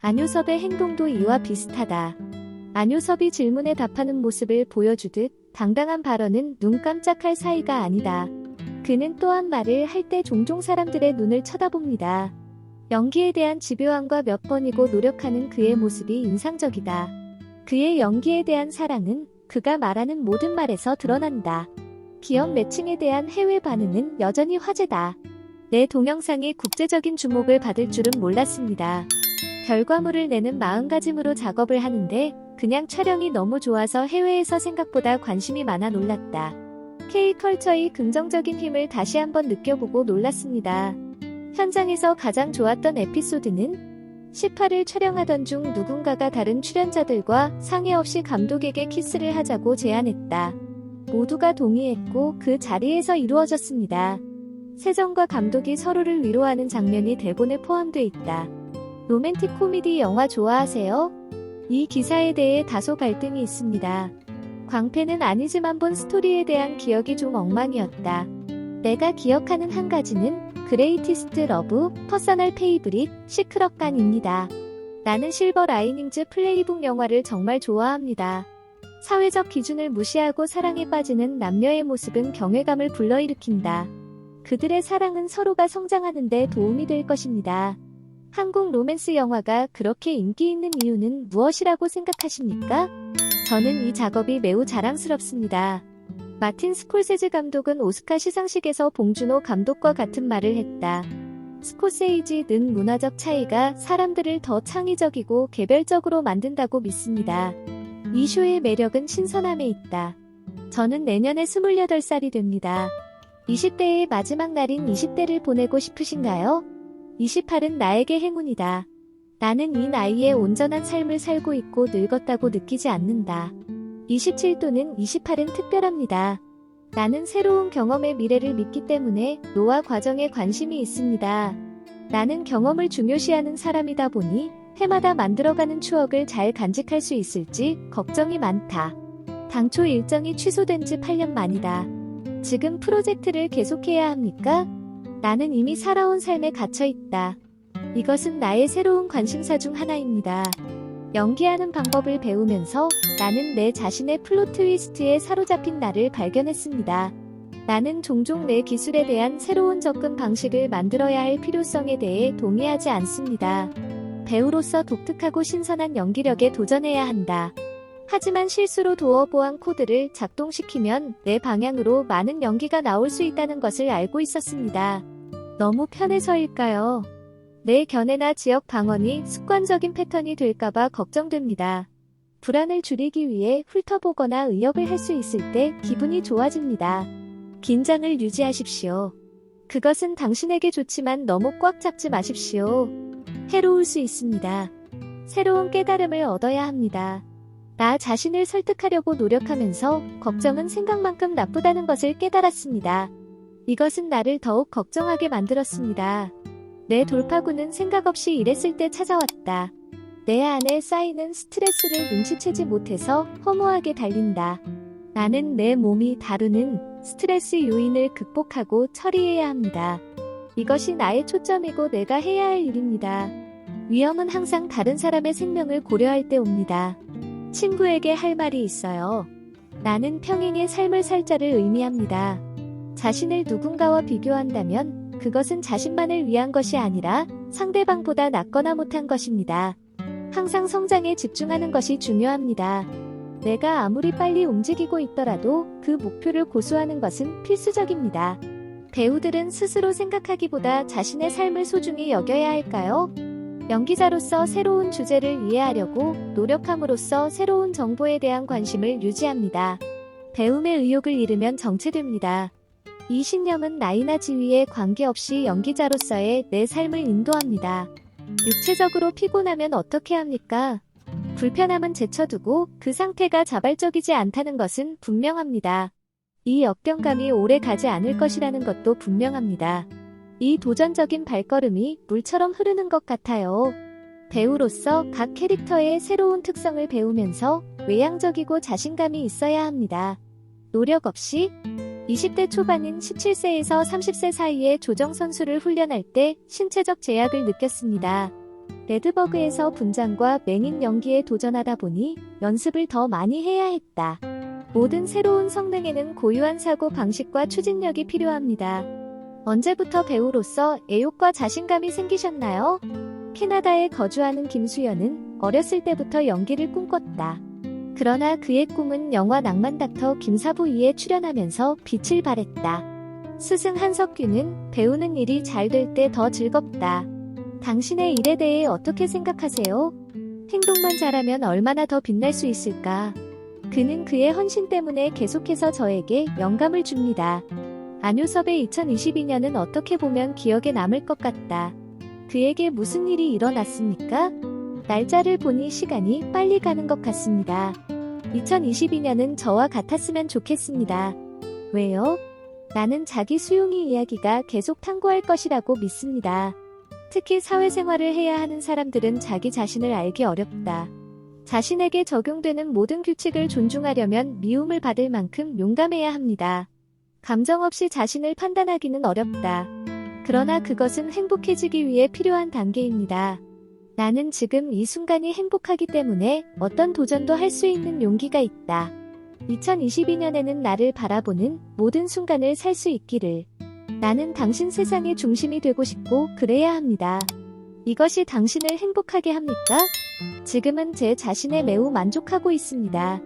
안효섭의 행동도 이와 비슷하다. 안효섭이 질문에 답하는 모습을 보여주듯 당당한 발언은 눈 깜짝할 사이가 아니다. 그는 또한 말을 할 때 종종 사람들의 눈을 쳐다봅니다. 연기에 대한 집요함과 몇 번이고 노력하는 그의 모습이 인상적이다. 그의 연기에 대한 사랑은 그가 말하는 모든 말에서 드러난다. 기업 매칭에 대한 해외 반응은 여전히 화제다. 내 동영상이 국제적인 주목을 받을 줄은 몰랐습니다. 결과물을 내는 마음가짐으로 작업을 하는데 그냥 촬영이 너무 좋아서 해외에서 생각보다 관심이 많아 놀랐다. K컬처의 긍정적인 힘을 다시 한번 느껴보고 놀랐습니다. 현장에서 가장 좋았던 에피소드는 18일 촬영하던 중 누군가가 다른 출연자들과 상의 없이 감독에게 키스를 하자고 제안했다. 모두가 동의했고 그 자리에서 이루어졌습니다. 세정과 감독이 서로를 위로하는 장면이 대본에 포함되어 있다. 로맨틱 코미디 영화 좋아하세요? 이 기사에 대해 다소 갈등이 있습니다. 광팬은 아니지만 본 스토리에 대한 기억이 좀 엉망이었다. 내가 기억하는 한 가지는 그레이티스트 러브, 퍼서널 페이브릿, 시크럿간입니다. 나는 실버 라이닝즈 플레이북 영화를 정말 좋아합니다. 사회적 기준을 무시하고 사랑에 빠지는 남녀의 모습은 경외감을 불러일으킨다. 그들의 사랑은 서로가 성장하는 데 도움이 될 것입니다. 한국 로맨스 영화가 그렇게 인기 있는 이유는 무엇이라고 생각하십니까? 저는 이 작업이 매우 자랑스럽습니다. 마틴 스콜세지 감독은 오스카 시상식에서 봉준호 감독과 같은 말을 했다. 스코세이지는 문화적 차이가 사람들을 더 창의적이고 개별적으로 만든다고 믿습니다. 이 쇼의 매력은 신선함에 있다. 저는 내년에 28살이 됩니다. 20대의 마지막 날인 20대를 보내고 싶으신가요? 28은 나에게 행운이다. 나는 이 나이에 온전한 삶을 살고 있고 늙었다고 느끼지 않는다. 27 또는 28은 특별합니다. 나는 새로운 경험의 미래를 믿기 때문에 노화 과정에 관심이 있습니다. 나는 경험을 중요시하는 사람이다 보니 해마다 만들어가는 추억을 잘 간직할 수 있을지 걱정이 많다. 당초 일정이 취소된 지 8년 만이다. 지금 프로젝트를 계속해야 합니까? 나는 이미 살아온 삶에 갇혀있다. 이것은 나의 새로운 관심사 중 하나입니다. 연기하는 방법을 배우면서 나는 내 자신의 플롯 트위스트에 사로잡힌 나를 발견했습니다. 나는 종종 내 기술에 대한 새로운 접근 방식을 만들어야 할 필요성에 대해 동의하지 않습니다. 배우로서 독특하고 신선한 연기력에 도전해야 한다. 하지만 실수로 도어 보안 코드를 작동시키면 내 방향으로 많은 연기가 나올 수 있다는 것을 알고 있었습니다. 너무 편해서일까요? 내 견해나 지역 방언이 습관적인 패턴이 될까봐 걱정됩니다. 불안을 줄이기 위해 훑어보거나 의역을 할 수 있을 때 기분이 좋아집니다. 긴장을 유지하십시오. 그것은 당신에게 좋지만 너무 꽉 잡지 마십시오. 해로울 수 있습니다. 새로운 깨달음을 얻어야 합니다. 나 자신을 설득하려고 노력하면서 걱정은 생각만큼 나쁘다는 것을 깨달았습니다. 이것은 나를 더욱 걱정하게 만들었습니다. 내 돌파구는 생각 없이 일했을 때 찾아왔다. 내 안에 쌓이는 스트레스를 눈치채지 못해서 허무하게 달린다. 나는 내 몸이 다루는 스트레스 요인을 극복하고 처리해야 합니다. 이것이 나의 초점이고 내가 해야 할 일입니다. 위험은 항상 다른 사람의 생명을 고려할 때 옵니다. 친구에게 할 말이 있어요. 나는 평행의 삶을 살 자를 의미합니다. 자신을 누군가와 비교한다면 그것은 자신만을 위한 것이 아니라 상대방보다 낫거나 못한 것입니다. 항상 성장에 집중하는 것이 중요합니다. 내가 아무리 빨리 움직이고 있더라도 그 목표를 고수하는 것은 필수적입니다. 배우들은 스스로 생각하기보다 자신의 삶을 소중히 여겨야 할까요? 연기자로서 새로운 주제를 이해하려고 노력함으로써 새로운 정보에 대한 관심을 유지합니다. 배움의 의욕을 잃으면 정체됩니다. 이 신념은 나이나 지위에 관계없이 연기자로서의 내 삶을 인도합니다. 육체적으로 피곤하면 어떻게 합니까? 불편함은 제쳐두고 그 상태가 자발적이지 않다는 것은 분명합니다. 이 역경감이 오래 가지 않을 것이라는 것도 분명합니다. 이 도전적인 발걸음이 물처럼 흐르는 것 같아요. 배우로서 각 캐릭터의 새로운 특성을 배우면서 외향적이고 자신감이 있어야 합니다. 노력 없이 20대 초반인 17세에서 30세 사이의 조정 선수를 훈련할 때 신체적 제약을 느꼈습니다. 레드버그에서 분장과 맹인 연기에 도전하다 보니 연습을 더 많이 해야 했다. 모든 새로운 성능에는 고유한 사고 방식과 추진력이 필요합니다. 언제부터 배우로서 애욕과 자신감이 생기셨나요? 캐나다에 거주하는 김수연은 어렸을 때부터 연기를 꿈꿨다. 그러나 그의 꿈은 영화 낭만 닥터 김사부이에 출연하면서 빛을 발했다. 스승 한석규는 배우는 일이 잘 될 때 더 즐겁다. 당신의 일에 대해 어떻게 생각하세요? 행동만 잘하면 얼마나 더 빛날 수 있을까? 그는 그의 헌신 때문에 계속해서 저에게 영감을 줍니다. 안효섭의 2022년은 어떻게 보면 기억에 남을 것 같다. 그에게 무슨 일이 일어났습니까? 날짜를 보니 시간이 빨리 가는 것 같습니다. 2022년은 저와 같았으면 좋겠습니다. 왜요? 나는 자기 수용이 이야기가 계속 탐구할 것이라고 믿습니다. 특히 사회생활을 해야 하는 사람들은 자기 자신을 알기 어렵다. 자신에게 적용되는 모든 규칙을 존중하려면 미움을 받을 만큼 용감해야 합니다. 감정 없이 자신을 판단하기는 어렵다. 그러나 그것은 행복해지기 위해 필요한 단계입니다. 나는 지금 이 순간이 행복하기 때문에 어떤 도전도 할 수 있는 용기가 있다. 2022년에는 나를 바라보는 모든 순간을 살 수 있기를. 나는 당신 세상의 중심이 되고 싶고 그래야 합니다. 이것이 당신을 행복하게 합니까? 지금은 제 자신에 매우 만족하고 있습니다.